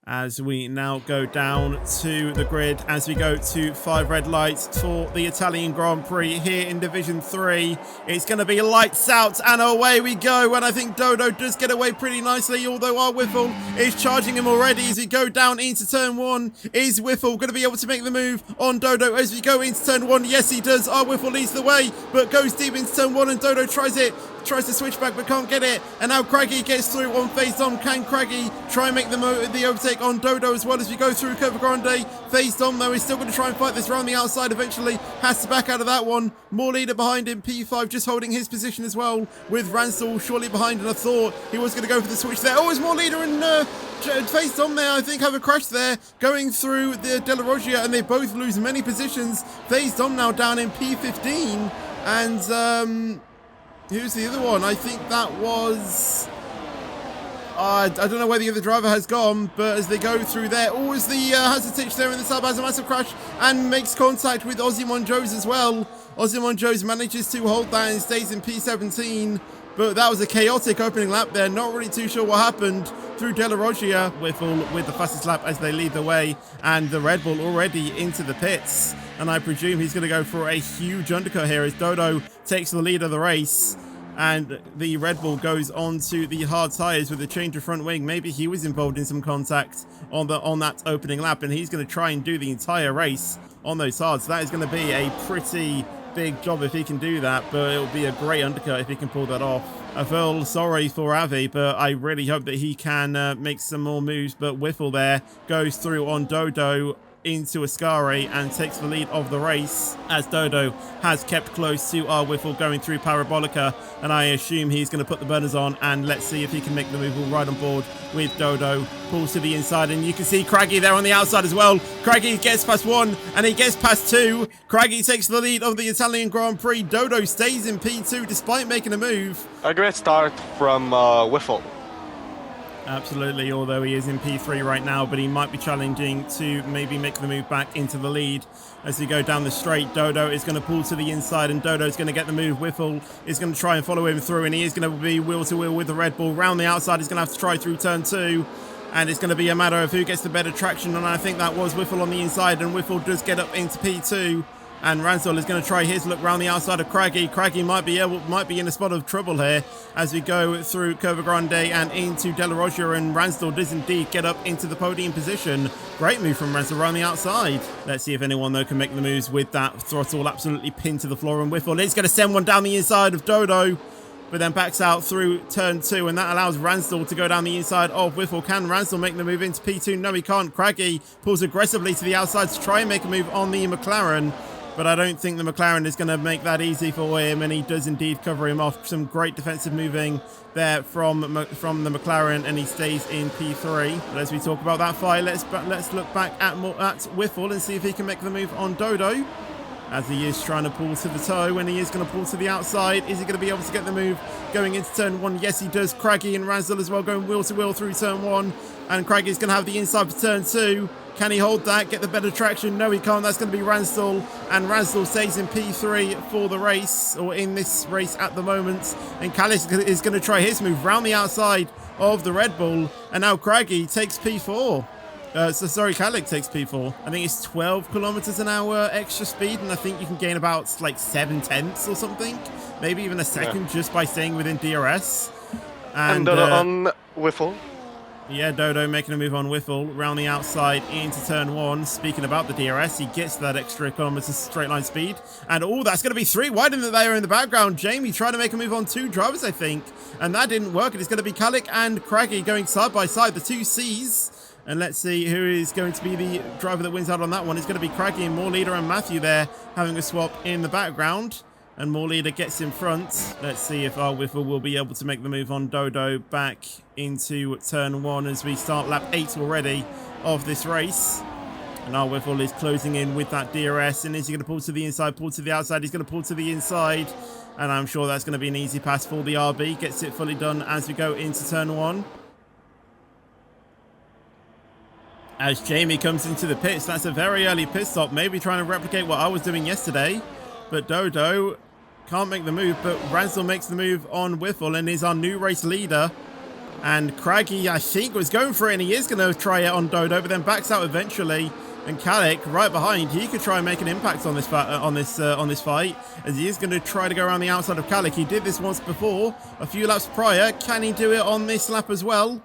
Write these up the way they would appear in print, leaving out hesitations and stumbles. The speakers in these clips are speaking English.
as we now go down to the grid, as we go to 5 red lights for the Italian Grand Prix here in Division 3. It's going to be lights out and away we go, and I think Dodo does get away pretty nicely, although our Whiffle is charging him already as we go down into turn 1. Is Whiffle going to be able to make the move on Dodo as we go into turn 1? Yes, he does. Our Whiffle leads the way, but goes deep into turn 1, and Dodo tries to switch back but can't get it, and now Craggy gets through on face on. Can Craggy try and make the overtake on Dodo as well as we go through Curva Grande? Face on though, he's still going to try and fight this around the outside, eventually has to back out of that one. More leader behind him, P5 just holding his position as well, with RANSDAAL shortly behind, and I thought he was going to go for the switch there. Oh, it's more leader and Face on there, I think, have a crash there going through the De La Roggia, and they both lose many positions. Face on now down in P15, and who's the other one? I think that was... I don't know where the other driver has gone, but as they go through there... Oh, as the Hazard there in the sub has a massive crash and makes contact with Ozymonjos as well. Ozymonjos manages to hold that and stays in P17. But that was a chaotic opening lap there. Not really too sure what happened through De La Roggia. Whiffle with the fastest lap as they lead the way. And the Red Bull already into the pits. And I presume he's going to go for a huge undercut here as Dodo takes the lead of the race. And the Red Bull goes on to the hard tyres with a change of front wing. Maybe he was involved in some contact on that opening lap. And he's going to try and do the entire race on those hards. So that is going to be a pretty big job if he can do that, but it'll be a great undercut if he can pull that off. I feel sorry for Avi, but I really hope that he can make some more moves. But Whiffle there goes through on Dodo into Ascari and takes the lead of the race, as Dodo has kept close to our Whiffle going through Parabolica, and I assume he's going to put the burners on, and let's see if he can make the move. We'll ride on board with Dodo, pulls to the inside, and you can see Craggy there on the outside as well. Craggy gets past 1 and he gets past 2. Craggy takes the lead of the Italian Grand Prix. Dodo stays in P2 despite making a move. A great start from Whiffle. Absolutely, although he is in P3 right now, but he might be challenging to maybe make the move back into the lead. As we go down the straight, Dodo is going to pull to the inside, and Dodo is going to get the move. Whiffle is going to try and follow him through, and he is going to be wheel-to-wheel with the Red Bull. Round the outside, he's going to have to try through turn 2, and it's going to be a matter of who gets the better traction, and I think that was Whiffle on the inside, and Whiffle does get up into P2. And RANSDAAL is going to try his look round the outside of Craggy. Craggy might be in a spot of trouble here as we go through Curva Grande and into De La Roggia, and RANSDAAL does indeed get up into the podium position. Great move from RANSDAAL around the outside. Let's see if anyone though can make the moves with that throttle absolutely pinned to the floor, and Whiffle is going to send one down the inside of Dodo, but then backs out through turn 2, and that allows RANSDAAL to go down the inside of Whiffle. Can RANSDAAL make the move into P2? No, he can't. Craggy pulls aggressively to the outside to try and make a move on the McLaren, but I don't think the McLaren is going to make that easy for him, and he does indeed cover him off. Some great defensive moving there from the McLaren, and he stays in P3. But as we talk about that fight, let's look back at Whiffle and see if he can make the move on Dodo, as he is trying to pull to the toe, and he is going to pull to the outside. Is he going to be able to get the move going into turn 1? Yes, he does. Craggy and RANSDAAL as well going wheel to wheel through turn 1, and Craggy is going to have the inside for turn 2. Can he hold that, get the better traction? No, he can't. That's going to be RANSDAAL, and RANSDAAL stays in P3 for the race, or in this race at the moment. And Calix is going to try his move round the outside of the Red Bull, and now Craggy takes P4. Calix takes P4. I think it's 12 kilometers an hour extra speed, and I think you can gain about like 7/10 or something, maybe even a second, just by staying within DRS. And on Whiffle. Yeah, Dodo making a move on Whiffle round the outside into turn 1. Speaking about the DRS, he gets that extra kilometer straight line speed. And oh, that's going to be 3 wide in there in the background. Jamie trying to make a move on 2 drivers, I think. And that didn't work. It is going to be Calix and Craggy going side by side, the 2 Cs. And let's see who is going to be the driver that wins out on that one. It's going to be Craggy and More Leader and Matthew there having a swap in the background. And More Leader gets in front. Let's see if our Whiffle will be able to make the move on Dodo back into turn 1 as we start lap 8 already of this race. And our Whiffle is closing in with that DRS. And is he going to pull to the inside, pull to the outside? He's going to pull to the inside. And I'm sure that's going to be an easy pass for the RB. Gets it fully done as we go into turn 1. As Jamie comes into the pits, that's a very early pit stop. Maybe trying to replicate what I was doing yesterday. But Dodo can't make the move, but RANSDAAL makes the move on Whiffle and is our new race leader. And Craggy, I think, was going for it, and he is going to try it on Dodo, but then backs out eventually. And Kalik, right behind, he could try and make an impact on this fight, as he is going to try to go around the outside of Kalik. He did this once before, a few laps prior. Can he do it on this lap as well?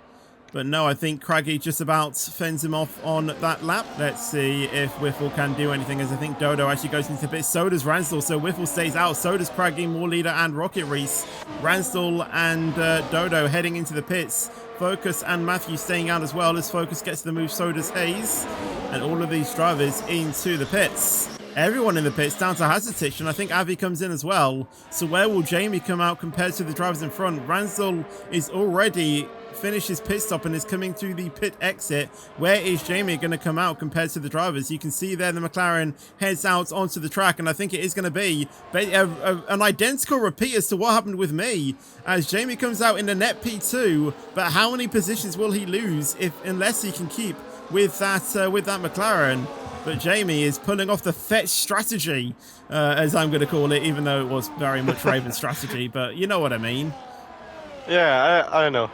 But no, I think Craggy just about fends him off on that lap. Let's see if Whiffle can do anything, as I think Dodo actually goes into the pit. So does RANSDAAL, so Whiffle stays out. So does Craggy, More Leader, and Rocket Reese. RANSDAAL and Dodo heading into the pits. Focus and Matthew staying out as well. As Focus gets the move, so does Hayes. And all of these drivers into the pits. Everyone in the pits down to Hazardtich, and I think Avi comes in as well. So where will Jamie come out compared to the drivers in front? RANSDAAL is already finished his pit stop and is coming through the pit exit. Where is Jamie going to come out compared to the drivers? You can see there the McLaren heads out onto the track, and I think it is going to be an identical repeat as to what happened with me, as Jamie comes out in the net P2. But how many positions will he lose unless he can keep with that McLaren? But Jamie is pulling off the fetch strategy, as I'm going to call it, even though it was very much Raven's strategy, but you know what I mean. Yeah, I know.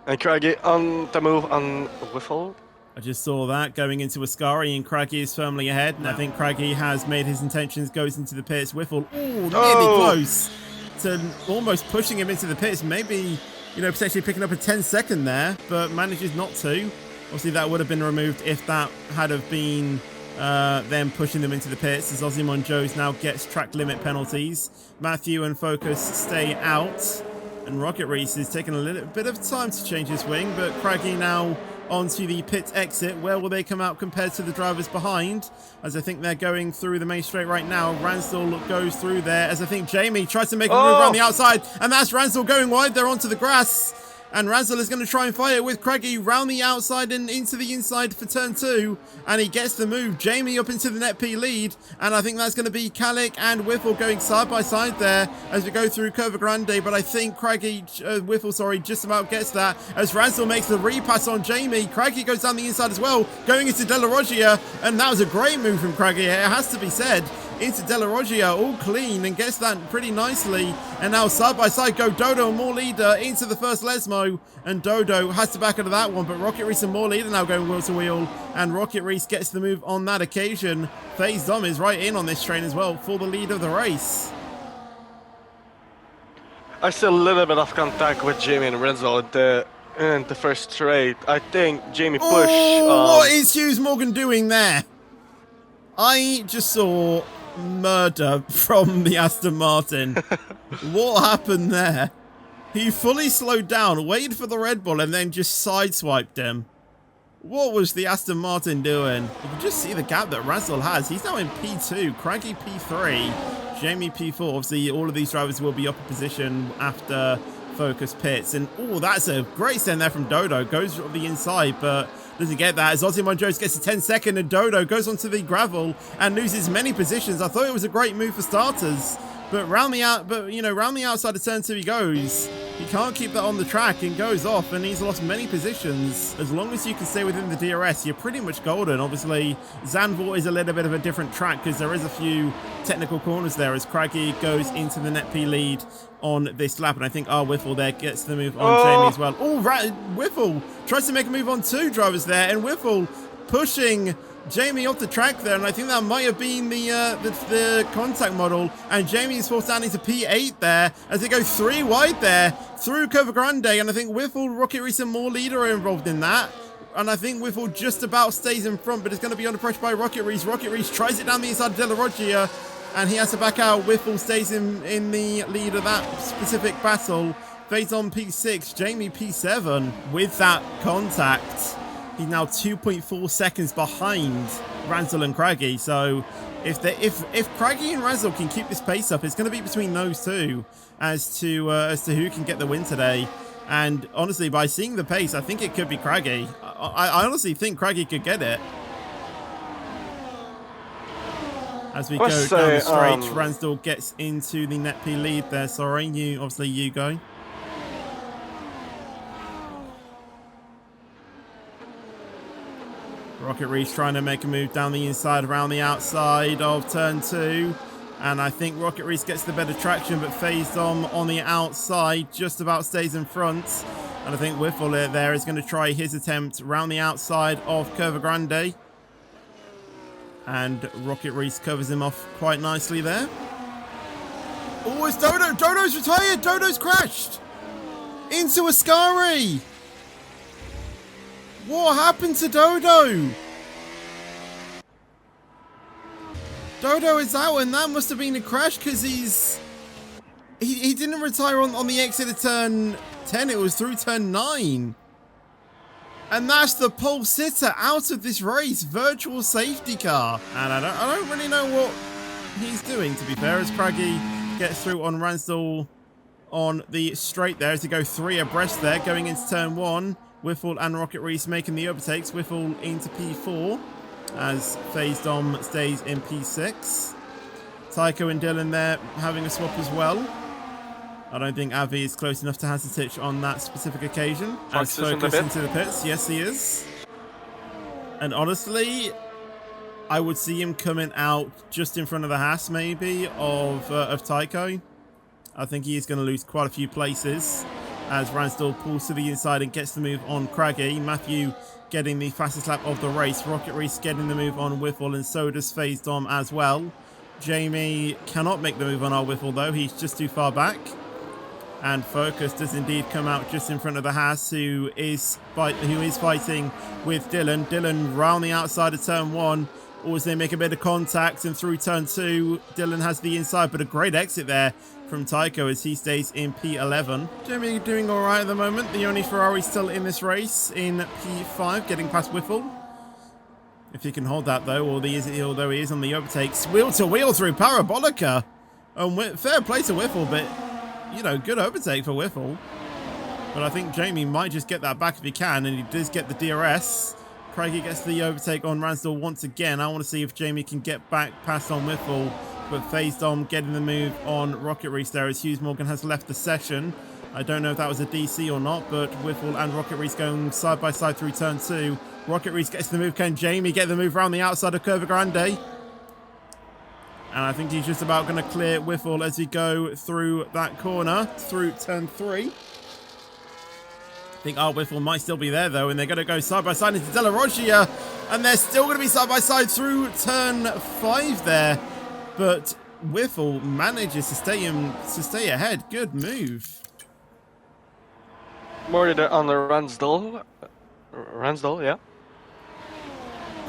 And Craggy on the move on Whiffle. I just saw that going into Ascari, and Craggy is firmly ahead. And I think Craggy has made his intentions, goes into the pits. Whiffle, nearly close to almost pushing him into the pits. Maybe, potentially picking up a 10-second there, but manages not to. Obviously, that would have been removed if that had have been them pushing them into the pits, as Ozimon Joes now gets track limit penalties. Matthew and Focus stay out. And Rocket Reese is taking a little bit of time to change his wing, but Craggy now onto the pit exit. Where will they come out compared to the drivers behind? As I think they're going through the main straight right now. RANSDAAL goes through there, as I think Jamie tries to make a move around the outside, and that's RANSDAAL going wide there onto the grass. And RANSDAAL is going to try and fight it with Craggy round the outside and into the inside for turn 2. And he gets the move. Jamie up into the net P lead. And I think that's going to be Kalik and Whiffle going side by side there as we go through Curva Grande. But I think Whiffle, just about gets that as RANSDAAL makes the repass on Jamie. Craggy goes down the inside as well, going into Della Roggia. And that was a great move from Craggy, it has to be said. Into Della Roggia, all clean, and gets that pretty nicely. And now side by side go Dodo and More Leader into the first Lesmo, and Dodo has to back out of that one, but Rocket Reese and More Leader now going wheel to wheel, and Rocket Reese gets the move on that occasion. FaZe Dom is right in on this train as well for the lead of the race. I see a little bit of contact with Jamie and Renzo in the first straight. I think Jamie pushed. What is Hughes Morgan doing there? I just saw murder from the Aston Martin. What happened there? He fully slowed down, waited for the Red Bull, and then just sideswiped him. What was the Aston Martin doing? You can just see the gap that RANSDAAL has. He's now in P2, Craggy P3, Jamie P4. Obviously, all of these drivers will be up in position after Focus pits. And, that's a great send there from Dodo. Goes on the inside, but doesn't get that, as Ozimon Joes gets a 10-second, and Dodo goes onto the gravel and loses many positions. I thought it was a great move for starters, but round the outside of turn 2 he goes. He can't keep that on the track and goes off, and he's lost many positions. As long as you can stay within the DRS, you're pretty much golden. Obviously, Zandvoort is a little bit of a different track because there is a few technical corners there as Craggy goes into the net P lead on this lap, and I think Whiffle there gets the move on Jamie as well. Whiffle tries to make a move on 2 drivers there, and Whiffle pushing Jamie off the track there, and I think that might have been the contact model, and Jamie is forced down into P8 there as they go 3 wide there through Curva Grande, and I think Whiffle, Rocket Reese and More Leader are involved in that. And I think Whiffle just about stays in front, but it's going to be under pressure by Rocket Reese. Rocket Reese tries it down the inside of Della Roggia, and he has to back out. Whiffle stays in the lead of that specific battle. FaZe on P6, Jamie P7 with that contact. He's now 2.4 seconds behind RANSDAAL and Craggy. So if Craggy and RANSDAAL can keep this pace up, it's going to be between those two as to who can get the win today. And honestly, by seeing the pace, I think it could be Craggy. I honestly think Craggy could get it. As we go down the straight, RANSDAAL gets into the net P lead there. Sorry, you go. Rocket Reese trying to make a move down the inside, around the outside of turn 2. And I think Rocket Reese gets the better traction, but FaZe Dom on the outside just about stays in front. And I think Whiffle there is going to try his attempt round the outside of Curva Grande. And Rocket Reese covers him off quite nicely there. Oh, it's Dodo! Dodo's retired! Dodo's crashed! Into Ascari! What happened to Dodo? Dodo is out, and that must have been a crash because he didn't retire on the exit of turn 10. It was through turn 9. And that's the pole sitter out of this race. Virtual safety car. And I don't really know what he's doing, to be fair, as Craggy gets through on RANSDAAL on the straight there to go 3 abreast there, going into turn 1. Whiffle and Rocket Reese making the overtakes. Whiffle into P4 as FaZe Dom stays in P6. Tycho and Dylan there having a swap as well. I don't think Avi is close enough to Hasatich on that specific occasion. As Focus into the pits. Yes, he is. And honestly, I would see him coming out just in front of the Haas, maybe, of Tycho. I think he is going to lose quite a few places as RANSDAAL pulls to the inside and gets the move on Craggy. Matthew getting the fastest lap of the race. Rocket Reese getting the move on Whiffle, and so does FaZe Dom as well. Jamie cannot make the move on our Whiffle, though. He's just too far back. And Focus does indeed come out just in front of the Haas, who is fighting with Dylan. Dylan round the outside of turn 1. Always they make a bit of contact, and through turn 2, Dylan has the inside, but a great exit there from Tycho as he stays in P11. Jamie doing all right at the moment. The only Ferrari still in this race in P5, getting past Whiffle. If he can hold that, though, although he is on the overtakes. Wheel to wheel through Parabolica. Fair play to Whiffle, but, you know, good overtake for Whiffle. But I think Jamie might just get that back if he can, and he does get the DRS. Craigie gets the overtake on RANSDAAL once again. I want to see if Jamie can get back past on Whiffle, but FaZe Dom getting the move on Rocket Reese there as Hughes Morgan has left the session. I don't know if that was a DC or not, but Whiffle and Rocket Reese going side by side through turn 2. Rocket Reese gets the move. Can Jamie get the move around the outside of Curva Grande? And I think he's just about going to clear Whiffle as we go through that corner, through turn 3. I think our Whiffle might still be there, though, and they're going to go side by side into Della Roggia, and they're still going to be side by side through turn 5 there. But Whiffle manages to stay ahead. Good move. More on the RANSDAAL. RANSDAAL, yeah.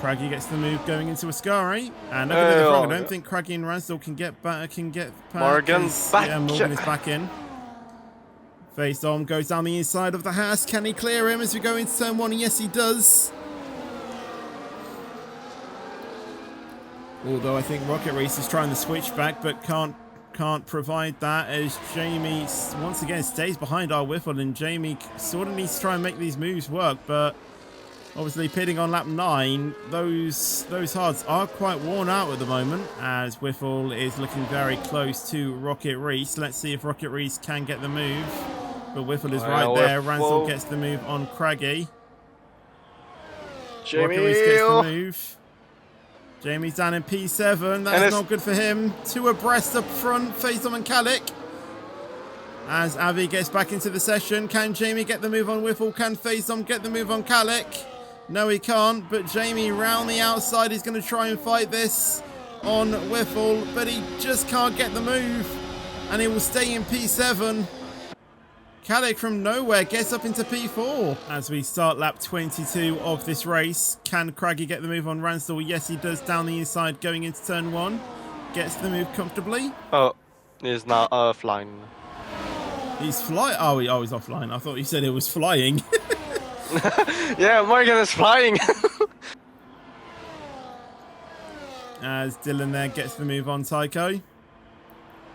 Craggy gets the move going into Ascari, and look at the frog. I don't think Craggy and RANSDAAL can get back. Morgan's back. Yeah, Morgan is back in. FaZe Dom goes down the inside of the Haas. Can he clear him as we go into turn 1? Yes, he does. Although I think Rocket Reese is trying to switch back, but can't provide that as Jamie once again stays behind our Whiffle, and Jamie sort of needs to try and make these moves work, but obviously pitting on lap 9, those hards are quite worn out at the moment as Whiffle is looking very close to Rocket Reese. Let's see if Rocket Reese can get the move, but Whiffle is right there. RANSDAAL gets the move on Craggy. Rocket Reese gets the move. Jamie's down in P7. That's not good for him. 2 abreast up front, FaZe Dom and Kalik. As Avi gets back into the session, can Jamie get the move on Whiffle? Can FaZe Dom get the move on Kalik? No, he can't, but Jamie round the outside is going to try and fight this on Whiffle, but he just can't get the move, and he will stay in P7. Kalik from nowhere gets up into P4 as we start lap 22 of this race. Can Craggy get the move on RANSDAAL? Yes, he does down the inside going into turn 1. Gets the move comfortably. Oh, he's not offline. He's flying. Oh, he's offline. I thought you said it was flying. Yeah, Morgan is flying. As Dylan there gets the move on Tycho.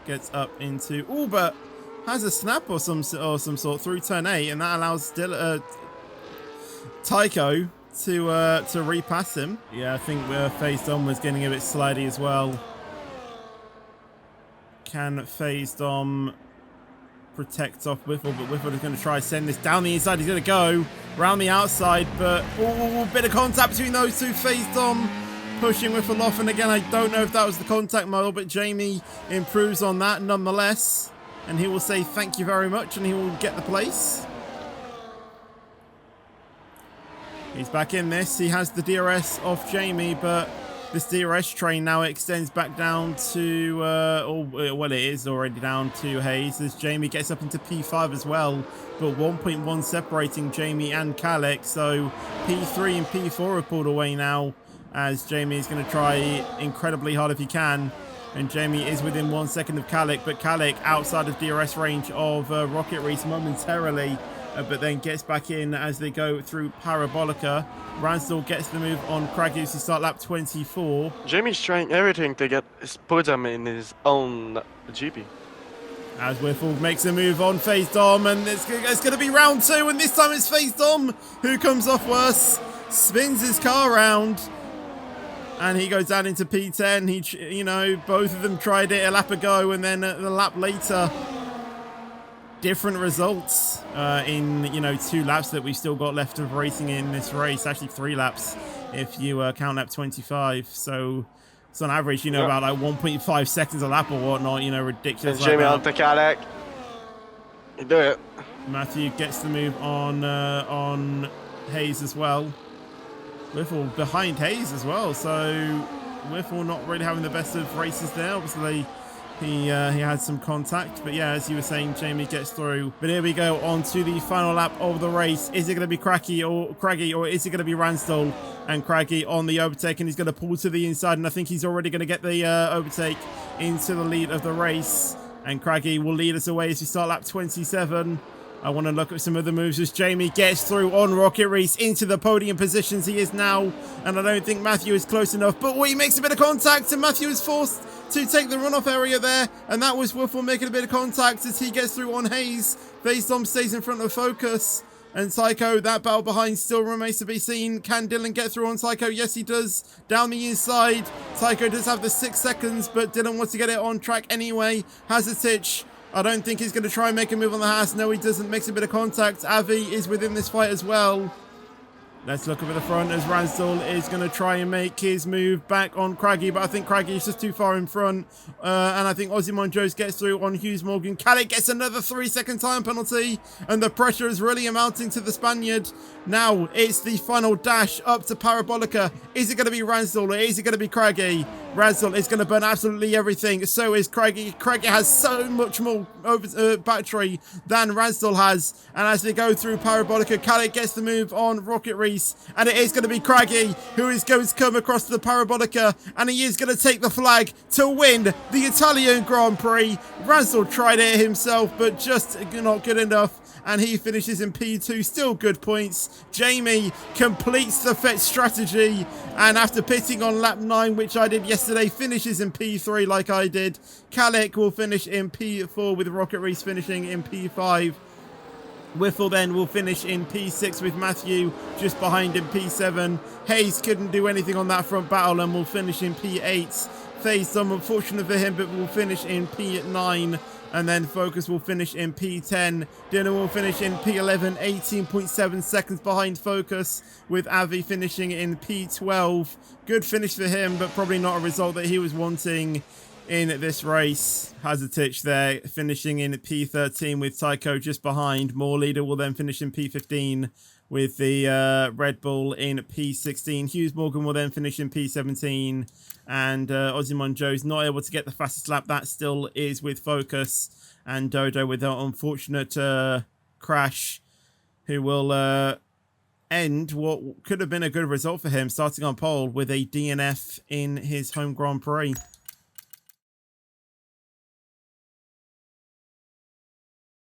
Gets up into... Oh, but has a snap or some sort through turn 8, and that allows Tycho to repass him. Yeah, I think FaZe Dom was getting a bit slidey as well. Can FaZe Dom protect off Whiffle, but Whiffle is going to try to send this down the inside. He's going to go around the outside, but bit of contact between those two. FaZe Dom pushing Whiffle off, and again, I don't know if that was the contact model, but Jamie improves on that nonetheless, and he will say thank you very much, and he will get the place. He's back in this. He has the DRS off Jamie, but this DRS train now extends back down to, well, it is already down to Hayes as Jamie gets up into P5 as well, but 1.1 separating Jamie and Kalik, so P3 and P4 are pulled away now as Jamie is going to try incredibly hard if he can, and Jamie is within 1 second of Kalik, but Kalik outside of DRS range of Rocket Reese momentarily, but then gets back in as they go through Parabolica. RANSDAAL gets the move on Craggy to start lap 24. Jamie's trying everything to put him in his own GP. As Whiffle makes a move on FaZe Dom, and it's going to be round 2, and this time it's FaZe Dom who comes off worse, spins his car around, and he goes down into P10. Both of them tried it a lap ago, and then a lap later. Different results in 2 laps that we've still got left of racing in this race. Actually 3 laps if you count lap 25. So it's on average about like 1.5 seconds a lap or whatnot, ridiculous. And Jamie on the Cadillac. You do it. Matthew gets the move on Hayes as well. Whiffle behind Hayes as well, so Whiffle not really having the best of races there. Obviously he had some contact, but yeah, as you were saying, Jamie gets through. But here we go on to the final lap of the race. Is it going to be Craggy, or is it going to be RANSDAAL? And Craggy on the overtake, and he's going to pull to the inside, and I think he's already going to get the overtake into the lead of the race. And Craggy will lead us away as we start lap 27. I want to look at some of the moves as Jamie gets through on Rocket Reese into the podium positions he is now. And I don't think Matthew is close enough, but he makes a bit of contact, and Matthew is forced to take the runoff area there. And that was Whiffle making a bit of contact as he gets through on Hayes. FaZe Dom stays in front of Focus. And Tycho, that battle behind still remains to be seen. Can Dylan get through on Tycho? Yes, he does. Down the inside. Tycho does have the 6 seconds, but Dylan wants to get it on track anyway. Has a titch. I don't think he's going to try and make a move on the Haas. No, he doesn't. Makes a bit of contact. Avi is within this fight as well. Let's look over the front as RANSDAAL is going to try and make his move back on Craggy, but I think Craggy is just too far in front. And I think Ozymandias Jones gets through on Hughes Morgan. Khaled gets another 3-second time penalty, and the pressure is really amounting to the Spaniard. Now it's the final dash up to Parabolica. Is it going to be RANSDAAL, or is it going to be Craggy? RANSDAAL is going to burn absolutely everything. So is Craggy. Craggy has so much more battery than RANSDAAL has. And as they go through Parabolica, Khaled gets the move on Rocket Reese. And it is going to be Craggy who is going to come across to the Parabolica, and he is going to take the flag to win the Italian Grand Prix. RANSDAAL tried it himself, but just not good enough, and he finishes in P2. Still good points. Jamie completes the FET strategy, and after pitting on lap 9, which I did yesterday, finishes in P3 like I did. Kalik will finish in P4 with Rocket Reese finishing in P5. Whiffle then will finish in P6 with Matthew just behind in P7. Hayes couldn't do anything on that front battle and will finish in P8. FaZe Dom, unfortunate for him, but will finish in P9. And then Focus will finish in P10. Dinner will finish in P11, 18.7 seconds behind Focus, with Avi finishing in P12. Good finish for him, but probably not a result that he was wanting in this race. Has a titch there, finishing in P13 with Tycho just behind. More Leader will then finish in P15 with the Red Bull in P16. Hughes Morgan will then finish in P17. And Ozymandias Jones not able to get the fastest lap. That still is with Focus. And Dodo with an unfortunate crash, who will end what could have been a good result for him, starting on pole with a DNF in his home Grand Prix.